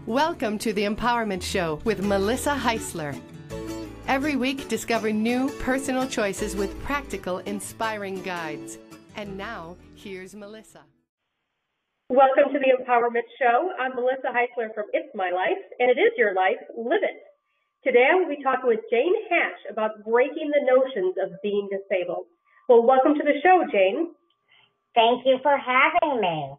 Welcome to the Empowerment Show with Melissa Heisler. Every week, discover new personal choices with practical, inspiring guides. And now, here's Melissa. Welcome to the Empowerment Show. I'm Melissa Heisler from It's My Life, and it is your life. Live it. Today, I will be talking with Jane Hatch about breaking the notions of being disabled. Well, welcome to the show, Jane. Thank you for having me.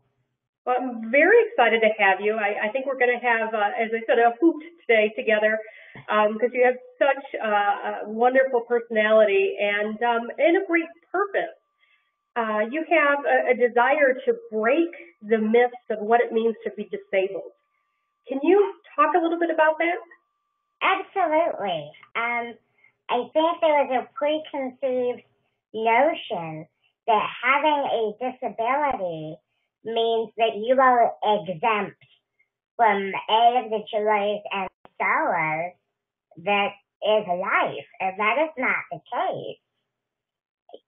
Well, I'm very excited to have you. I think we're going to have, as I said, a hoot today together because you have such a wonderful personality and a great purpose. You have a desire to break the myths of what it means to be disabled. Can you talk a little bit about that? Absolutely. I think there is a preconceived notion that having a disability means that you are exempt from all of the joys and sorrows that is life, and that is not the case.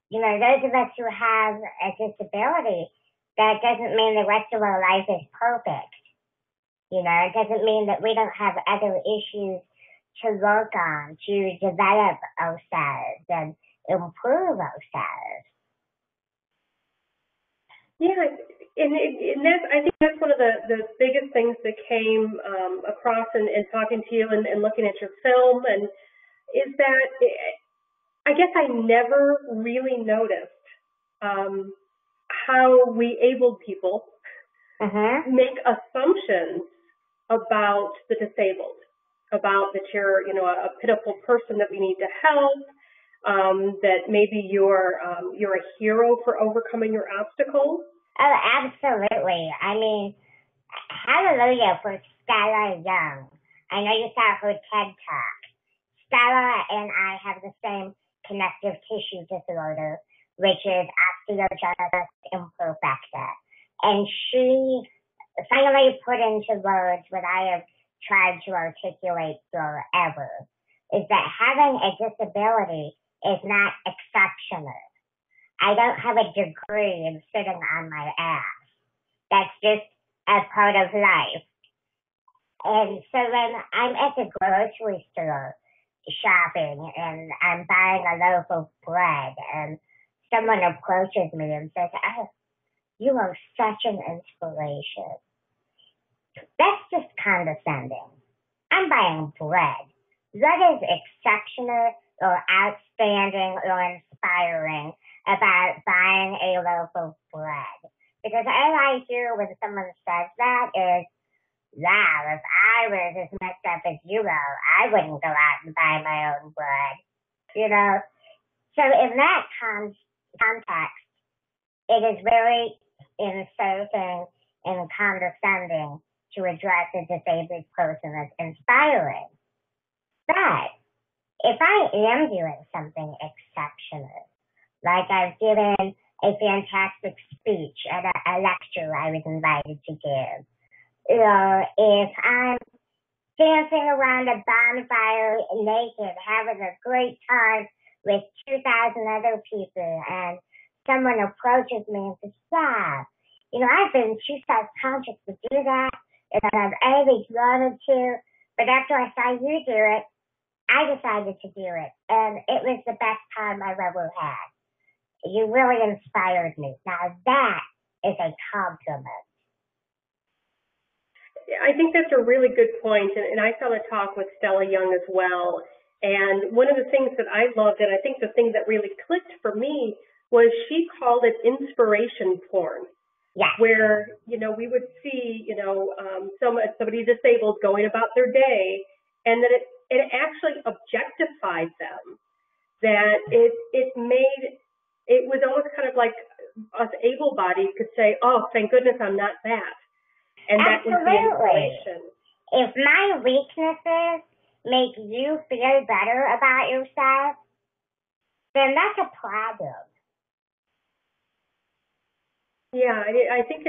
You know, those of us who have a disability, that doesn't mean the rest of our life is perfect. You know, it doesn't mean that we don't have other issues to work on, to develop ourselves and improve ourselves. Yeah, and I think that's one of the biggest things that came across in talking to you and looking at your film, and is that I guess I never really noticed how we abled people make assumptions about the disabled, about that you're, a pitiful person that we need to help, that maybe you're a hero for overcoming your obstacles. Oh, absolutely. I mean, hallelujah for Stella Young. I know you saw her TED Talk. Stella and I have the same connective tissue disorder, which is Osteogenesis Imperfecta. And she finally put into words what I have tried to articulate forever, is that having a disability is not exceptional. I don't have a degree in sitting on my ass. That's just a part of life. And so when I'm at the grocery store shopping and I'm buying a loaf of bread and someone approaches me and says, "Oh, you are such an inspiration," that's just condescending. I'm buying bread. What is exceptional or outstanding or inspiring about buying a loaf of bread? Because all I hear when someone says that is, wow, if I was as messed up as you are, I wouldn't go out and buy my own bread. You know? So in that context, it is very insulting and condescending to address a disabled person as inspiring. But if I am doing something exceptional, like I've given a fantastic speech at a lecture I was invited to give, or if I'm dancing around a bonfire naked, having a great time with 2,000 other people, and someone approaches me and says, "Yeah, I've been too self-conscious to do that, and I've always wanted to, but after I saw you do it, I decided to do it, and it was the best time I've ever had. You really inspired me." Now that is a compliment. I think that's a really good point, and I saw the talk with Stella Young as well. And one of the things that I loved, and I think the thing that really clicked for me, was she called it inspiration porn. Yeah. Where, we would see, somebody disabled going about their day, and that it actually objectified them, that it was almost kind of like us able-bodied could say, "Oh, thank goodness I'm not that." And absolutely. That was the inspiration. If my weaknesses make you feel better about yourself, then that's a problem. Yeah, I think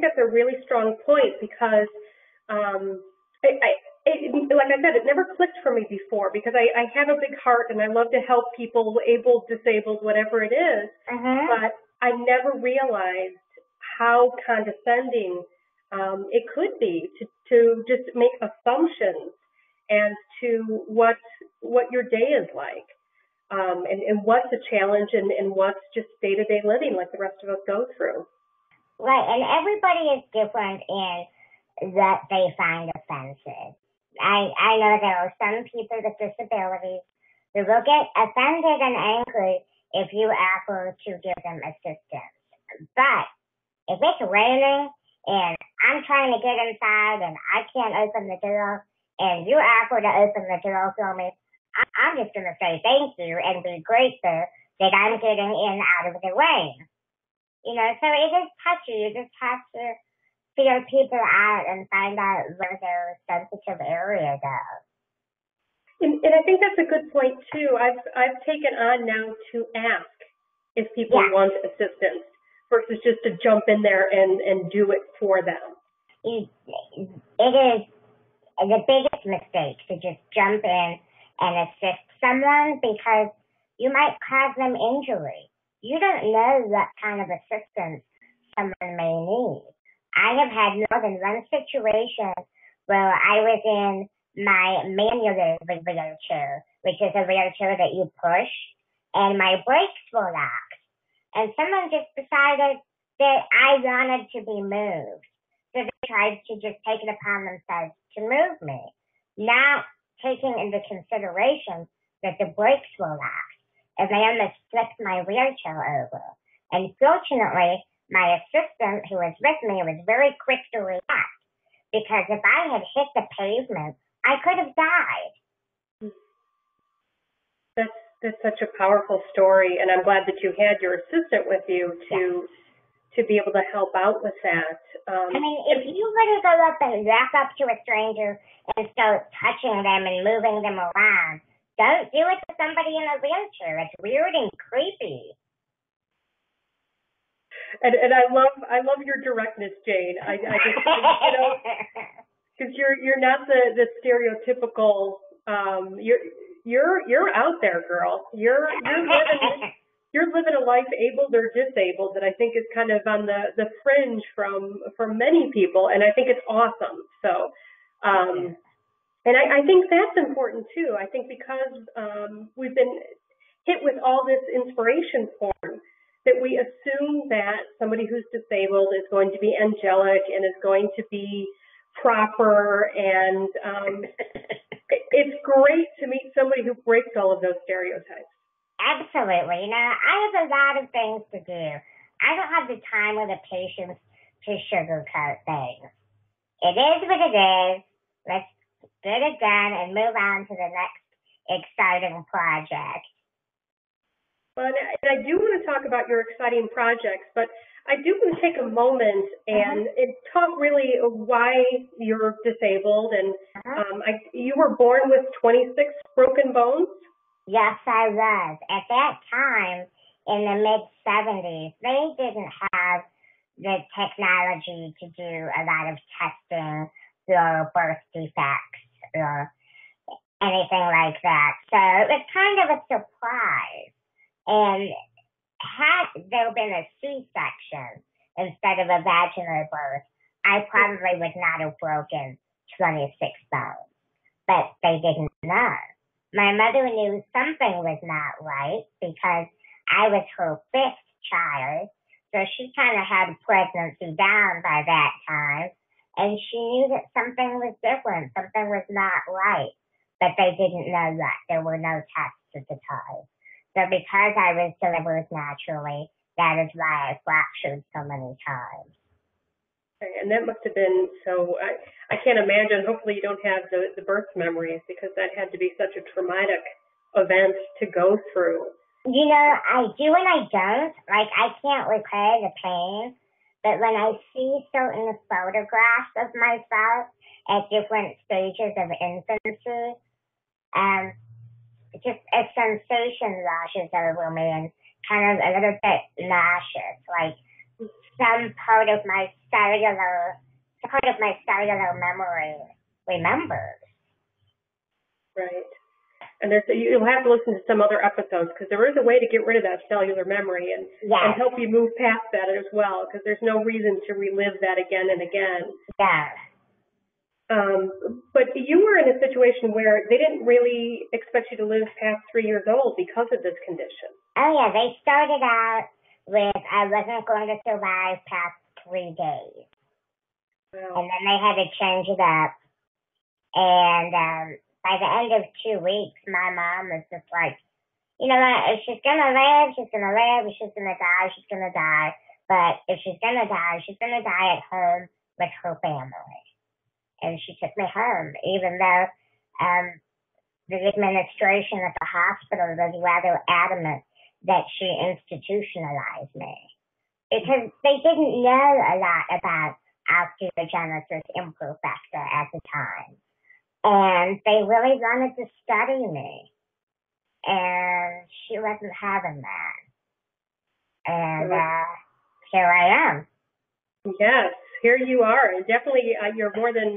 that's a really strong point because, like I said, it never clicked for me before because I have a big heart and I love to help people, able, disabled, whatever it is. But I never realized how condescending It could be to just make assumptions as to what your day is like, and what's a challenge and what's just day-to-day living like the rest of us go through. Right, and everybody is different in what they find offensive. I know there are some people with disabilities who will get offended and angry if you offer to give them assistance. But if it's raining and I'm trying to get inside and I can't open the door and you offer to open the door for me, I'm just going to say thank you and be grateful that I'm getting in out of the rain. You know, so it is touchy. You just have to feel people out and find out where their sensitive areas are. And I think that's a good point too. I've taken on now to ask if people want assistance versus just to jump in there and do it for them. It is the biggest mistake to just jump in and assist someone because you might cause them injury. You don't know what kind of assistance someone may need. I have had more than one situation where I was in my manual wheelchair, which is a wheelchair that you push, and my brakes were locked. And someone just decided that I wanted to be moved. So they tried to just take it upon themselves to move me, not taking into consideration that the brakes were locked. And they almost flipped my wheelchair over. And fortunately, my assistant who was with me was very quick to react, because if I had hit the pavement, I could have died. That's such a powerful story, and I'm glad that you had your assistant with you to be able to help out with that. I mean, if you were to go up and walk up to a stranger and start touching them and moving them around, don't do it to somebody in a wheelchair. It's weird and creepy. And I love your directness, Jane. I just, you know, because you're not the stereotypical. You're out there, girl. You're living a life abled or disabled that I think is kind of on the fringe for many people, and I think it's awesome. So, and I think that's important too. I think because we've been hit with all this inspiration porn, that we assume that somebody who's disabled is going to be angelic and is going to be proper, and it's great to meet somebody who breaks all of those stereotypes. Absolutely. You know, I have a lot of things to do. I don't have the time or the patience to sugarcoat things. It is what it is. Let's get it done and move on to the next exciting project. Well, and I do want to talk about your exciting projects, but I do want to take a moment and talk really why you're disabled. And you were born with 26 broken bones? Yes, I was. At that time, in the mid-'70s, they didn't have the technology to do a lot of testing for birth defects or anything like that. So it was kind of a surprise. And had there been a C-section instead of a vaginal birth, I probably would not have broken 26 bones. But they didn't know. My mother knew something was not right because I was her fifth child, so she kind of had pregnancy down by that time, and she knew that something was different, something was not right, but they didn't know that. There were no tests at the time. So because I was delivered naturally, that is why I fractured so many times. And that must have been, so I can't imagine, hopefully you don't have the birth memories, because that had to be such a traumatic event to go through. You know, I do and I don't. Like, I can't recall the pain, but when I see certain photographs of myself at different stages of infancy, just a sensation washes over me and kind of a little bit nauseous, like some part of my cellular memory remembers. Right. And you'll have to listen to some other episodes because there is a way to get rid of that cellular memory and help you move past that as well, because there's no reason to relive that again and again. Yeah. But you were in a situation where they didn't really expect you to live past 3 years old because of this condition. Oh, yeah. They started out with I wasn't going to survive past 3 days. Wow. And then they had to change it up. And by the end of 2 weeks, my mom was just like, you know what, if she's going to live, she's going to live. If she's going to die, she's going to die. But if she's going to die, she's going to die at home with her family. And she took me home, even though the administration at the hospital was rather adamant that she institutionalized me. Because they didn't know a lot about Osteogenesis Imperfecta at the time. And they really wanted to study me. And she wasn't having that. And here I am. Yes, here you are. And definitely you're more than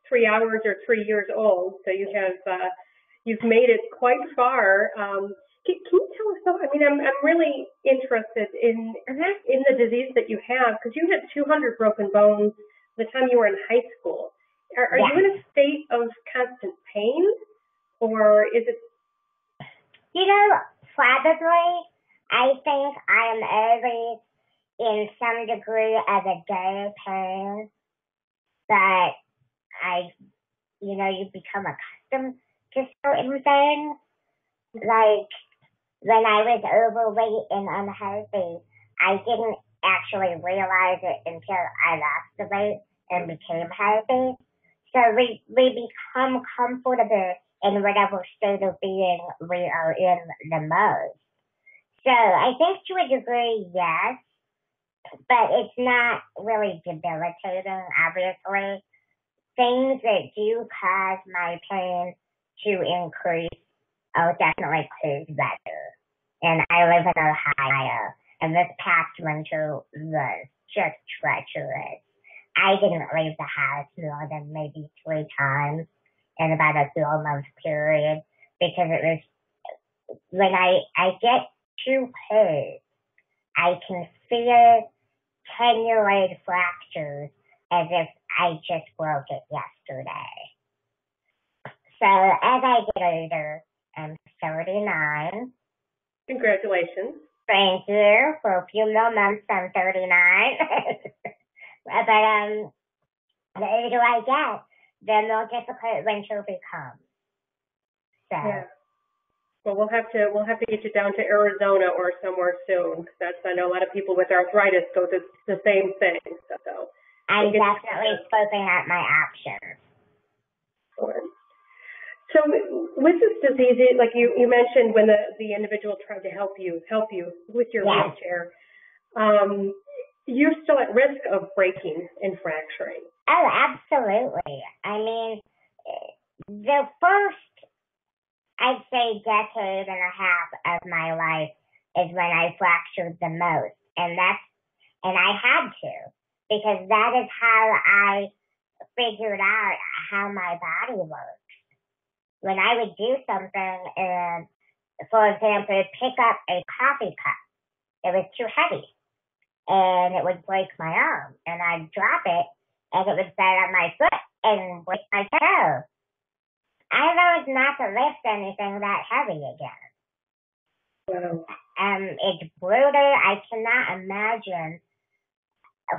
3 hours or 3 years old. So you've made it quite far. Can you tell us though? I mean, I'm really interested in the disease that you have, because you had 200 broken bones the time you were in high school. Are you in a state of constant pain, or is it? You know, probably. I think I am always in some degree of a day pain, but you become accustomed to certain things. Like when I was overweight and unhealthy, I didn't actually realize it until I lost the weight and became healthy. So we become comfortable in whatever state of being we are in the most. So I think to a degree, yes, but it's not really debilitating, obviously. Things that do cause my pain to increase are definitely cold weather. And I live in Ohio, and this past winter was just treacherous. I didn't leave the house more than maybe 3 times in about a 4-month period, because it was, when I get too cold, I can feel tenured fractures as if I just broke it yesterday. So as I get older, I'm 39. Congratulations. Thank you. For a few more months, I'm 39. But the older I get, the more difficult winter becomes. So. Yeah. Well, we'll have to get you down to Arizona or somewhere soon. I know a lot of people with arthritis go through the same thing. So I'm definitely scoping out my options. So with this disease, like you mentioned, when the individual tried to help you with your wheelchair, you're still at risk of breaking and fracturing. Oh, absolutely. I mean, the first, I'd say, decade and a half of my life is when I fractured the most. And I had to, because that is how I figured out how my body works. When I would do something and, for example, pick up a coffee cup, it was too heavy and it would break my arm, and I'd drop it and it would fall on my foot and break my toe. I learned not to lift anything that heavy again. Wow. It's brutal. I cannot imagine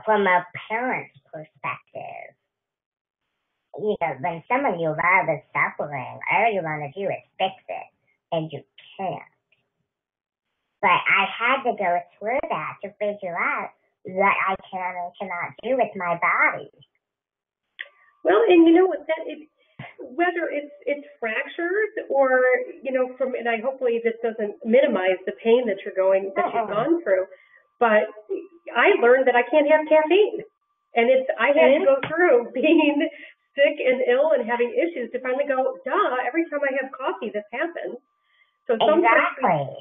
from a parent's perspective. You know, when someone you love is suffering, all you want to do is fix it, and you can't. But I had to go through that to figure out what I can and cannot do with my body. Well, and you know what, whether it's fractures or, and hopefully this doesn't minimize the pain that you've gone through, but I learned that I can't have caffeine. And I had to go through being sick and ill and having issues to finally go, every time I have coffee, this happens. So exactly.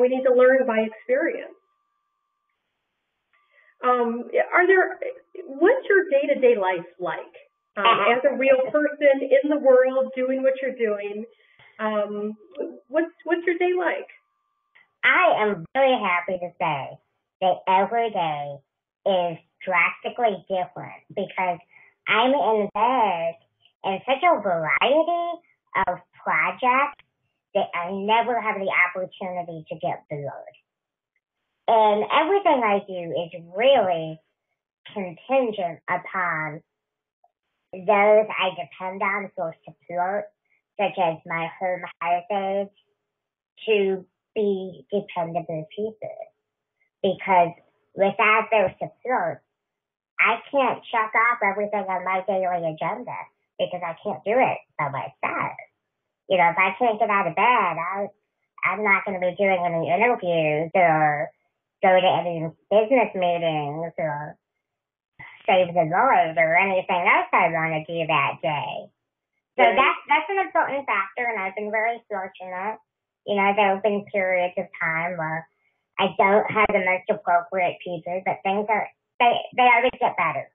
We need to learn by experience. What's your day-to-day life like? As a real person in the world, doing what you're doing, What's your day like? I am really happy to say that every day is drastically different because I'm involved in such a variety of projects that I never have the opportunity to get bored. And everything I do is really contingent upon those I depend on for support, such as my home health aides, to be dependable people. Because without their support, I can't check off everything on my daily agenda because I can't do it by myself. You know, if I can't get out of bed, I'm not going to be doing any interviews or go to any business meetings or save the Lord or anything else I want to do that day. So that's an important factor, and I've been very fortunate. You know, there have been periods of time where I don't have the most appropriate people, but things they always get better.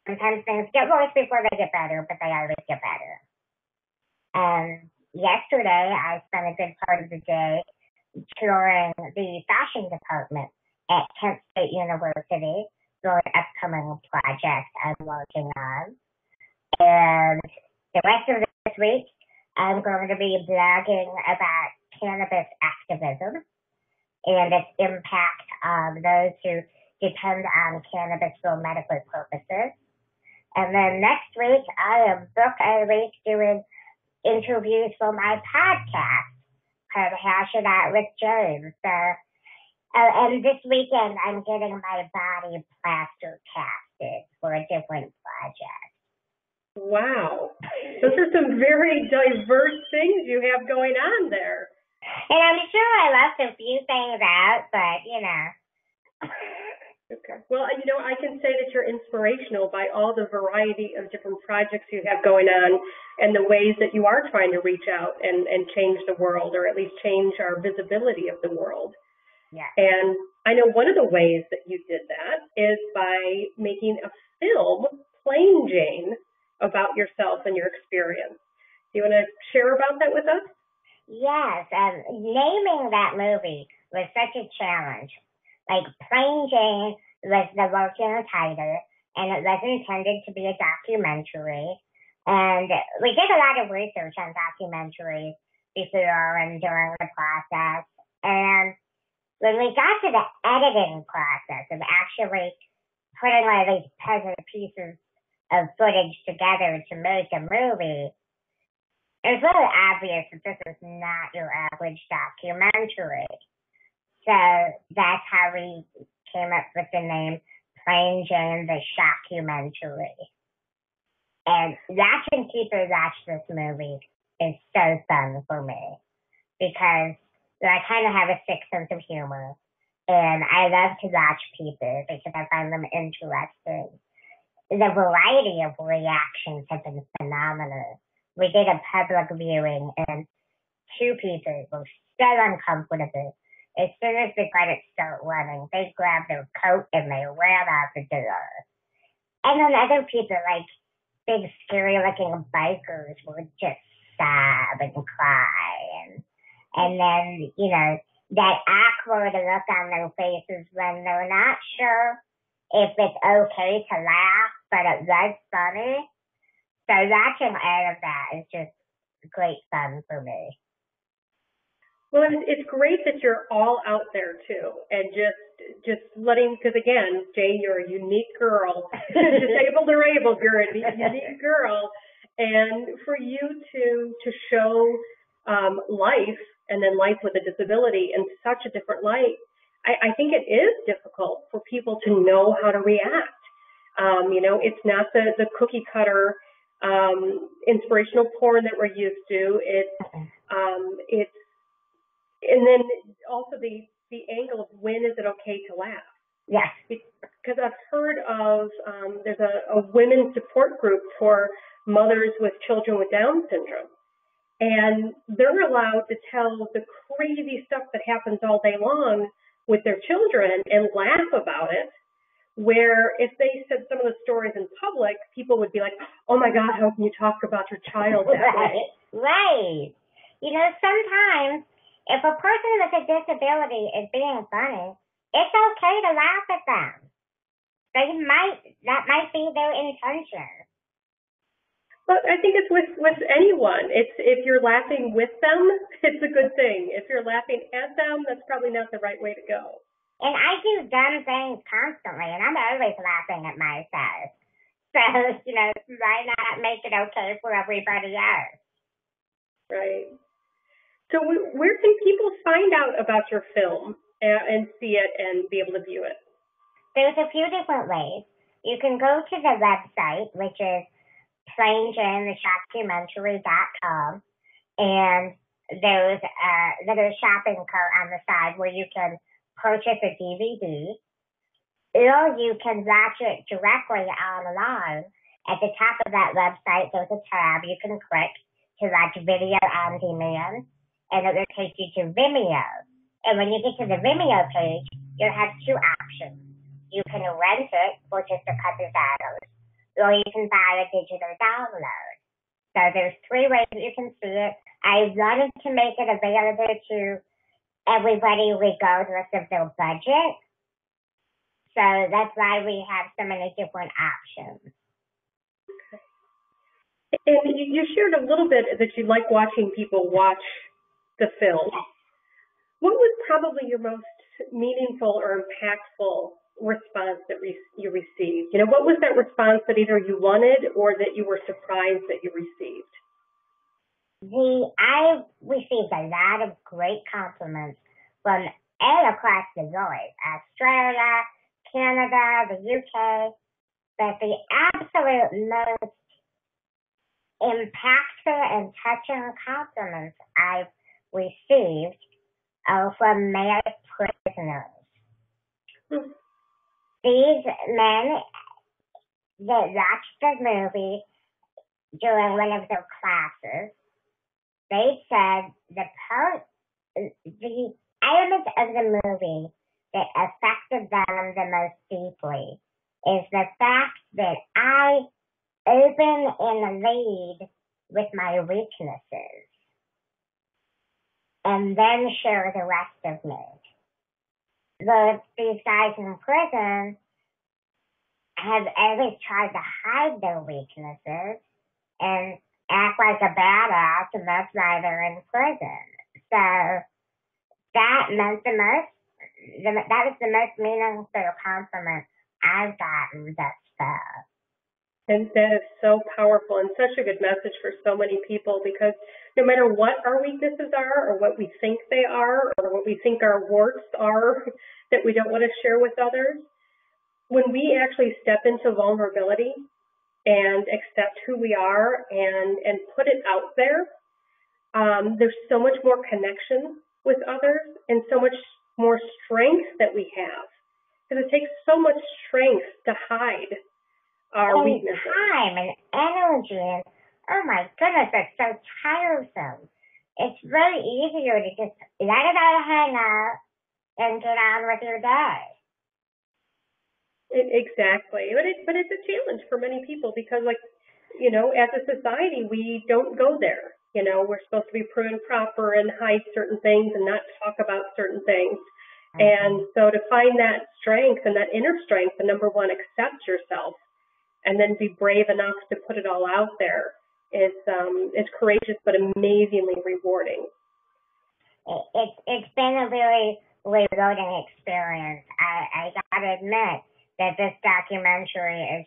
Sometimes things get worse before they get better, but they always get better. Yesterday, I spent a good part of the day touring the fashion department at Kent State University for an upcoming project I'm working on. And the rest of this week, I'm going to be blogging about cannabis activism and its impact on those who depend on cannabis for medical purposes. And then next week, I am book a week doing interviews for my podcast called Hash It Out with James. And this weekend, I'm getting my body plaster casted for a different project. Wow. Those are some very diverse things you have going on there. And I'm sure I left a few things out, but, you know. Okay. Well, you know, I can say that you're inspirational by all the variety of different projects you have going on and the ways that you are trying to reach out and change the world, or at least change our visibility of the world. Yeah. And I know one of the ways that you did that is by making a film, Plain Jane, about yourself and your experience. Do you want to share about that with us? Yes. Naming that movie was such a challenge. Like, Plain Jane was the working title, and it was intended to be a documentary. And we did a lot of research on documentaries before and during the process. And when we got to the editing process of actually putting all these puzzle pieces of footage together to make a movie, it was really obvious that this is not your average documentary. So that's how we came up with the name Plain Jane, the Shockumentary. And watching people watch this movie is so fun for me because I kind of have a sick sense of humor. And I love to watch people because I find them interesting. The variety of reactions have been phenomenal. We did a public viewing and two people were so uncomfortable. As soon as the credits start running, they grabbed their coat and they ran out the door. And then other people, like big scary-looking bikers, would just sob and cry. And then, you know, that awkward look on their faces when they're not sure if it's okay to laugh, but it was funny. So watching all of that is just great fun for me. Well, it's great that you're all out there too, and just letting, because again, Jane, you're a unique girl, disabled or able, you're a unique girl, and for you to show life and then life with a disability in such a different light, I think it is difficult for people to know how to react. You know, it's not the cookie cutter inspirational porn that we're used to. It's and then also the angle of when is it okay to laugh? Yes. Because I've heard of, there's a women's support group for mothers with children with Down syndrome. And they're allowed to tell the crazy stuff that happens all day long with their children and laugh about it. Where if they said some of the stories in public, people would be like, oh my God, how can you talk about your child that way? Right. sometimes if a person with a disability is being funny, it's okay to laugh at them. That might be their intention. But I think it's with anyone. It's if you're laughing with them, it's a good thing. If you're laughing at them, that's probably not the right way to go. And I do dumb things constantly, and I'm always laughing at myself. So, why not make it okay for everybody else? Right. So where can people find out about your film and see it and be able to view it? There's a few different ways. You can go to the website, which is plainjanetheshockumentary.com, and there's a little shopping cart on the side where you can purchase a DVD, or you can watch it directly online. At the top of that website, there's a tab you can click to watch video on demand, and it will take you to Vimeo. And when you get to the Vimeo page, you'll have two options. You can rent it for just a couple of dollars, or you can buy a digital download. So there's three ways that you can see it. I wanted to make it available to everybody regardless of their budget. So that's why we have so many different options. And you shared a little bit that you like watching people watch the film. What was probably your most meaningful or impactful response that you received? What was that response that either you wanted or that you were surprised that you received? I received a lot of great compliments from all across the world, Australia, Canada, the UK, but the absolute most impactful and touching compliments I've received are from male prisoners. These men that watched the movie during one of their classes, they said the element of the movie that affected them the most deeply is the fact that I open and lead with my weaknesses and then share the rest of me. These guys in prison have always tried to hide their weaknesses and act like a badass, and that's why they're in prison. So that meant the most. That was the most meaningful compliment I've gotten thus far. And that is so powerful and such a good message for so many people, because no matter what our weaknesses are or what we think they are or what we think our warts are that we don't want to share with others, when we actually step into vulnerability and accept who we are and put it out there, there's so much more connection with others and so much more strength that we have. Because it takes so much strength to hide our weaknesses. Time and energy, and oh my goodness, that's so tiresome. It's really easier to just let it all hang out and get on with your day. Exactly, but it's a challenge for many people because, as a society, we don't go there. We're supposed to be prim and proper and hide certain things and not talk about certain things. And so to find that strength and that inner strength, the number one, accept yourself and then be brave enough to put it all out there is courageous but amazingly rewarding. It's been a really rewarding experience. I gotta admit that this documentary is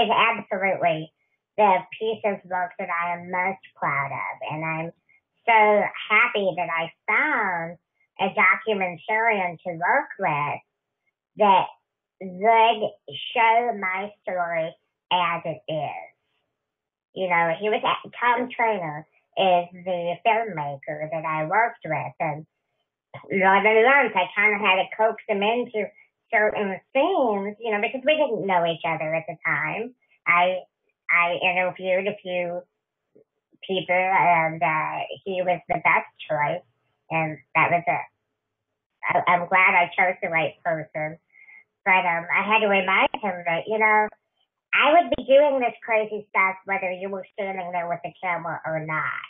absolutely the piece of work that I am most proud of, and I'm so happy that I found a documentarian to work with that would show my story as it is. Tom Trainer is the filmmaker that I worked with, and more than once I kind of had to coax him into certain scenes, because we didn't know each other at the time. I interviewed a few people, and he was the best choice, and that was it. I'm glad I chose the right person. But I had to remind him that, I would be doing this crazy stuff whether you were standing there with the camera or not.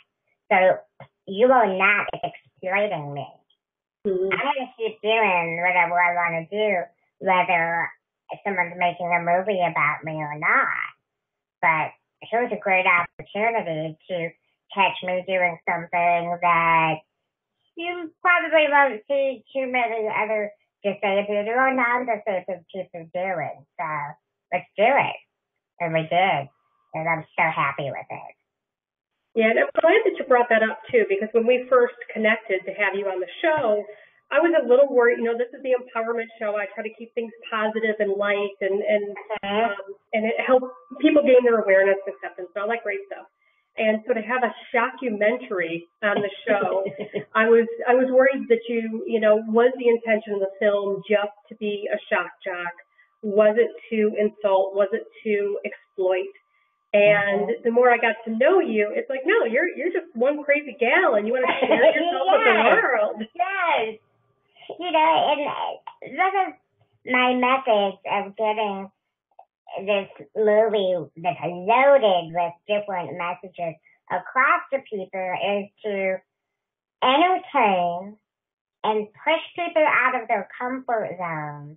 So So you will not be exploiting me. Mm-hmm. I'm going to keep doing whatever I want to do, whether someone's making a movie about me or not. But here's a great opportunity to catch me doing something that you probably won't see too many other disabled or non-disabled people doing. So let's do it. And we did. And I'm so happy with it. Yeah, and I'm glad that you brought that up, too, because when we first connected to have you on the show, I was a little worried. You know, this is the empowerment show. I try to keep things positive and light, and it helps people gain their awareness, acceptance, and all that great stuff. And so to have a shockumentary on the show, I was worried that you know, was the intention of the film just to be a shock jock? Was it to insult? Was it to exploit? And the more I got to know you, it's like, no, you're just one crazy gal, and you want to share yourself with the world. Yes. You know, and one of my methods of getting this movie that's loaded with different messages across to people is to entertain and push people out of their comfort zones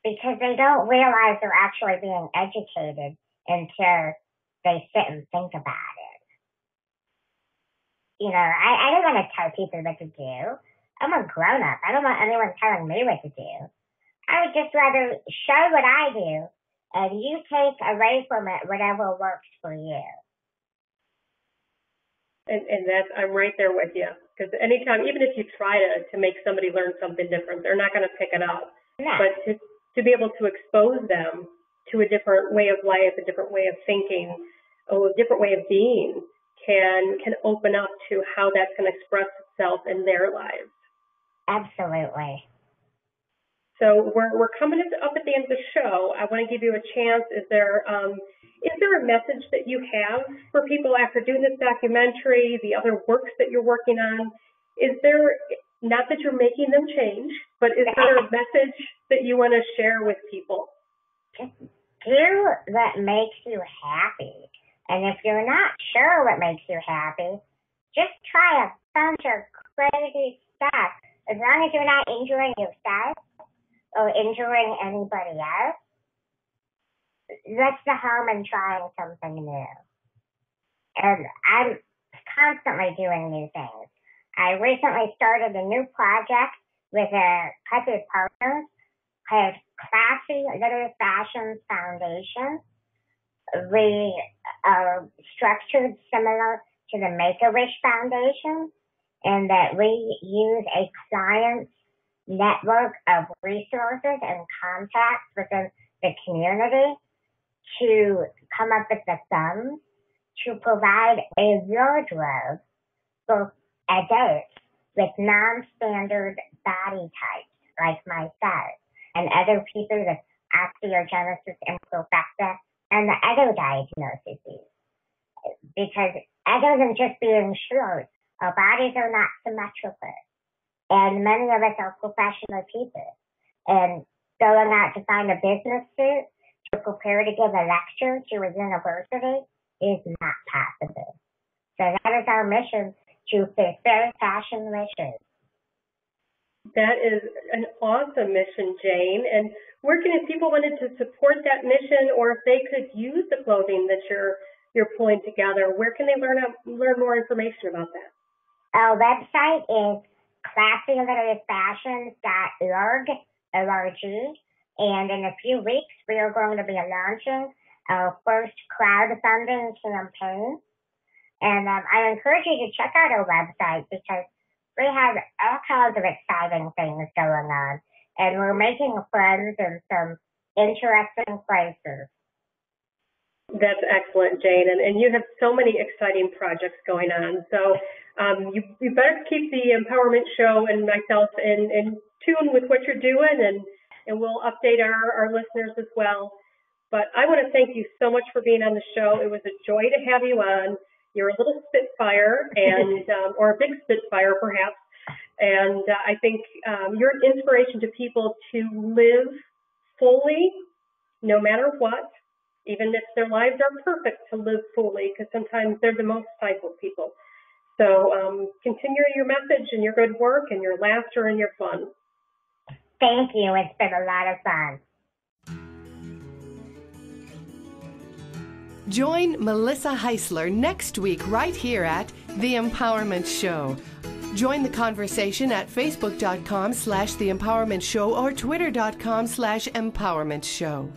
because they don't realize they're actually being educated until they sit and think about it. You know, I don't want to tell people what to do. I'm a grown-up. I don't want anyone telling me what to do. I would just rather show what I do, and you take away from it whatever works for you. And that's, I'm right there with you. Because anytime, even if you try to make somebody learn something different, they're not going to pick it up. No. But to be able to expose them to a different way of life, a different way of thinking, a different way of being can open up to how that's going to express itself in their lives. Absolutely. So we're coming up at the end of the show. I want to give you a chance. Is there a message that you have for people after doing this documentary, the other works that you're working on? Is there, not that you're making them change, but is there a message that you want to share with people? Just do what makes you happy. And if you're not sure what makes you happy, just try a bunch of crazy stuff. As long as you're not injuring yourself or injuring anybody else, what's the harm in trying something new? And I'm constantly doing new things. I recently started a new project with a couple of partners called Classy Little Fashions Foundation. We are structured similar to the Make-A-Wish Foundation in that we use a client's network of resources and contacts within the community to come up with the funds to provide a wardrobe for adults with non-standard body types like myself and other people with Osteogenesis Imperfecta and the other diagnoses. Because other than just being short, our bodies are not symmetrical. And many of us are professional people. And going out to find a business suit to prepare to give a lecture to a university is not possible. So that is our mission, to fulfill fashion wishes. That is an awesome mission, Jane. And where can, if people wanted to support that mission, or if they could use the clothing that you're pulling together, where can they learn more information about that? Our website is classylittlefashions.org, and in a few weeks we are going to be launching our first crowdfunding campaign. And I encourage you to check out our website because we have all kinds of exciting things going on, and we're making friends in some interesting places. That's excellent, Jane, and you have so many exciting projects going on. So you better keep the Empowerment Show and myself in tune with what you're doing, and we'll update our listeners as well. But I want to thank you so much for being on the show. It was a joy to have you on. You're a little spitfire, and or a big spitfire, perhaps. And I think you're an inspiration to people to live fully, no matter what, even if their lives are perfect, to live fully, because sometimes they're the most stifled people. So continue your message and your good work and your laughter and your fun. Thank you. It's been a lot of fun. Join Melissa Heisler next week right here at The Empowerment Show. Join the conversation at facebook.com/The Empowerment Show or twitter.com/Empowerment Show.